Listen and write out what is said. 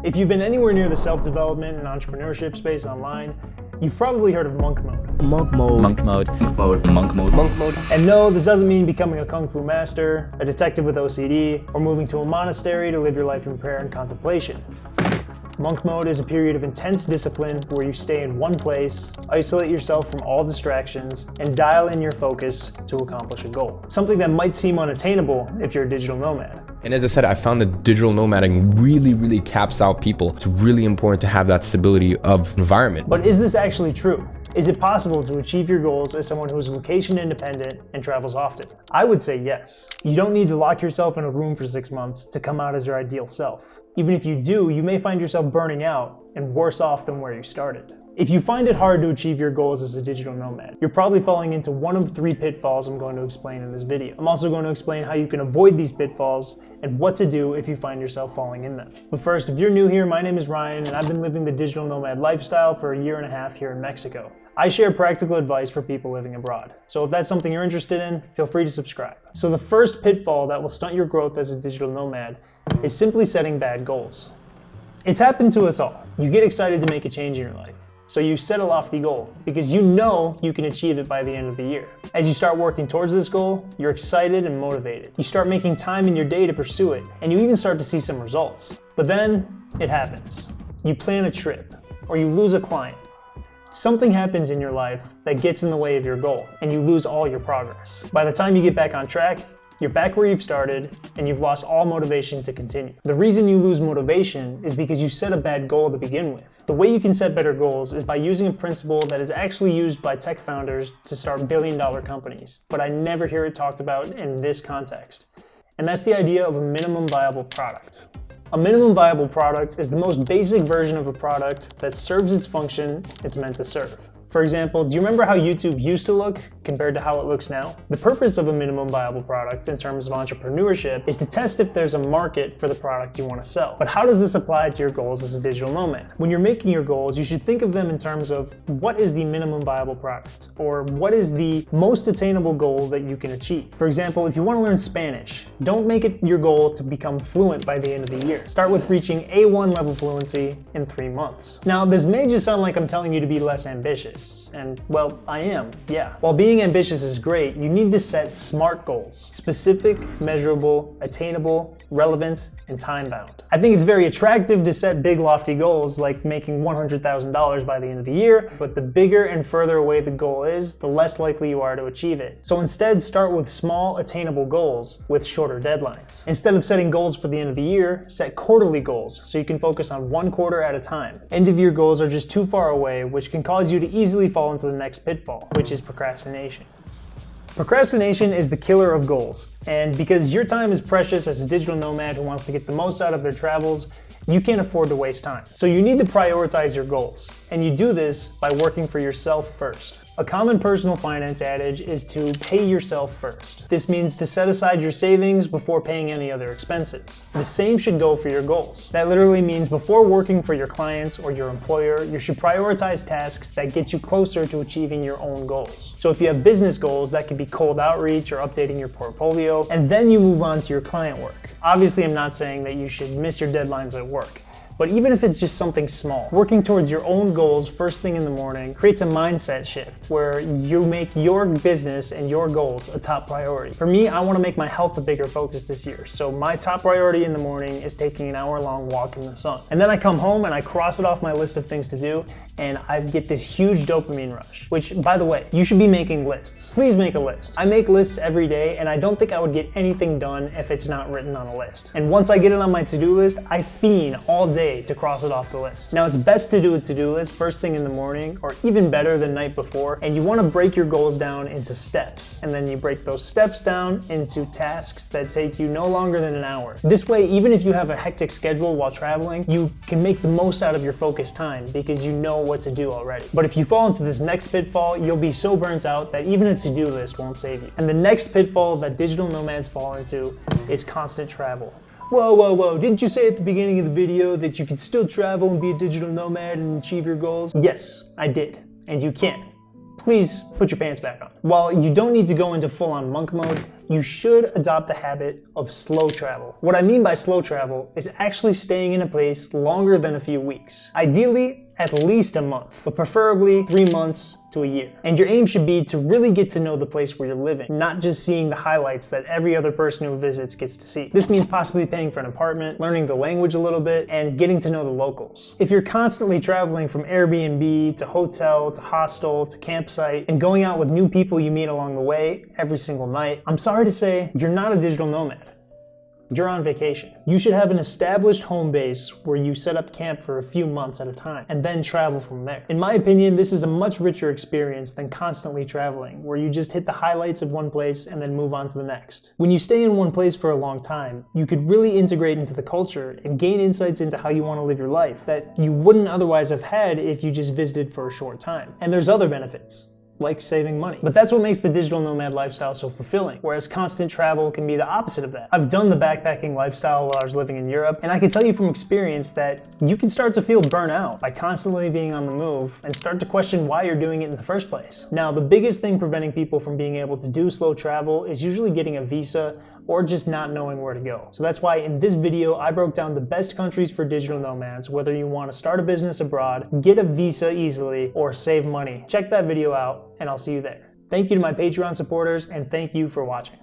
If you've been anywhere near the self-development and entrepreneurship space online, you've probably heard of monk mode. Monk mode. Monk mode. Monk mode. Monk mode. Monk mode. And no, this doesn't mean becoming a kung fu master, a detective with OCD, or moving to a monastery to live your life in prayer and contemplation. Monk mode is a period of intense discipline where you stay in one place, isolate yourself from all distractions, and dial in your focus to accomplish a goal. Something that might seem unattainable if you're a digital nomad. And as I said, I found that digital nomading really caps out people. It's really important to have that stability of environment. But is this actually true? Is it possible to achieve your goals as someone who is location independent and travels often? I would say yes. You don't need to lock yourself in a room for 6 months to come out as your ideal self. Even if you do, you may find yourself burning out and worse off than where you started. If you find it hard to achieve your goals as a digital nomad, you're probably falling into one of 3 pitfalls I'm going to explain in this video. I'm also going to explain how you can avoid these pitfalls and what to do if you find yourself falling in them. But first, if you're new here, my name is Ryan and I've been living the digital nomad lifestyle for 1.5 years here in Mexico. I share practical advice for people living abroad. So if that's something you're interested in, feel free to subscribe. So the first pitfall that will stunt your growth as a digital nomad is simply setting bad goals. It's happened to us all. You get excited to make a change in your life. So you set a lofty goal because you know you can achieve it by the end of the year. As you start working towards this goal, you're excited and motivated. You start making time in your day to pursue it, and you even start to see some results. But then it happens. You plan a trip, or you lose a client. Something happens in your life that gets in the way of your goal, and you lose all your progress. By the time you get back on track, you're back where you've started, and you've lost all motivation to continue. The reason you lose motivation is because you set a bad goal to begin with. The way you can set better goals is by using a principle that is actually used by tech founders to start billion-dollar companies, but I never hear it talked about in this context. And that's the idea of a minimum viable product. A minimum viable product is the most basic version of a product that serves its function it's meant to serve. For example, do you remember how YouTube used to look compared to how it looks now? The purpose of a minimum viable product in terms of entrepreneurship is to test if there's a market for the product you want to sell. But how does this apply to your goals as a digital nomad? When you're making your goals, you should think of them in terms of what is the minimum viable product, or what is the most attainable goal that you can achieve. For example, if you want to learn Spanish, don't make it your goal to become fluent by the end of the year. Start with reaching A1 level fluency in 3 months. Now, this may just sound like I'm telling you to be less ambitious. And well, I am, yeah. While being ambitious is great, you need to set SMART goals. Specific, measurable, attainable, relevant, and time-bound. I think it's very attractive to set big lofty goals like making $100,000 by the end of the year, but the bigger and further away the goal is, the less likely you are to achieve it. So instead, start with small, attainable goals with shorter deadlines. Instead of setting goals for the end of the year, set quarterly goals so you can focus on 1 quarter at a time. End of year goals are just too far away, which can cause you to easily fall into the next pitfall, which is procrastination. Procrastination is the killer of goals, and because your time is precious as a digital nomad who wants to get the most out of their travels, you can't afford to waste time. So you need to prioritize your goals, and you do this by working for yourself first. A common personal finance adage is to pay yourself first. This means to set aside your savings before paying any other expenses. The same should go for your goals. That literally means before working for your clients or your employer, you should prioritize tasks that get you closer to achieving your own goals. So if you have business goals, that could be cold outreach or updating your portfolio, and then you move on to your client work. Obviously, I'm not saying that you should miss your deadlines at work. But even if it's just something small, working towards your own goals first thing in the morning creates a mindset shift where you make your business and your goals a top priority. For me, I want to make my health a bigger focus this year. So my top priority in the morning is taking an hour-long walk in the sun. And then I come home and I cross it off my list of things to do, and I get this huge dopamine rush, which, by the way, you should be making lists. Please make a list. I make lists every day, and I don't think I would get anything done if it's not written on a list. And once I get it on my to-do list, I fiend all day to cross it off the list. Now, it's best to do a to-do list first thing in the morning, or even better the night before, and you want to break your goals down into steps. And then you break those steps down into tasks that take you no longer than an hour. This way, even if you have a hectic schedule while traveling, you can make the most out of your focused time because you know what to do already. But if you fall into this next pitfall, you'll be so burnt out that even a to-do list won't save you. And the next pitfall that digital nomads fall into is constant travel. Whoa, didn't you say at the beginning of the video that you could still travel and be a digital nomad and achieve your goals? Yes, I did, and you can. please put your pants back on. While you don't need to go into full-on monk mode, you should adopt the habit of slow travel. What I mean by slow travel is actually staying in a place longer than a few weeks. Ideally, at least a month, but preferably 3 months to a year. And your aim should be to really get to know the place where you're living, not just seeing the highlights that every other person who visits gets to see. This means possibly paying for an apartment, learning the language a little bit, and getting to know the locals. If you're constantly traveling from Airbnb to hotel to hostel to campsite and going out with new people you meet along the way every single night, I'm sorry to say, you're not a digital nomad. You're on vacation. You should have an established home base where you set up camp for a few months at a time and then travel from there. In my opinion, this is a much richer experience than constantly traveling, where you just hit the highlights of one place and then move on to the next. When you stay in one place for a long time, you could really integrate into the culture and gain insights into how you want to live your life that you wouldn't otherwise have had if you just visited for a short time. And there's other benefits, like saving money. But that's what makes the digital nomad lifestyle so fulfilling, whereas constant travel can be the opposite of that. I've done the backpacking lifestyle while I was living in Europe, and I can tell you from experience that you can start to feel burnt out by constantly being on the move and start to question why you're doing it in the first place. Now, the biggest thing preventing people from being able to do slow travel is usually getting a visa or just not knowing where to go. So that's why in this video, I broke down the best countries for digital nomads, whether you want to start a business abroad, get a visa easily, or save money. Check that video out, and I'll see you there. Thank you to my Patreon supporters, and thank you for watching.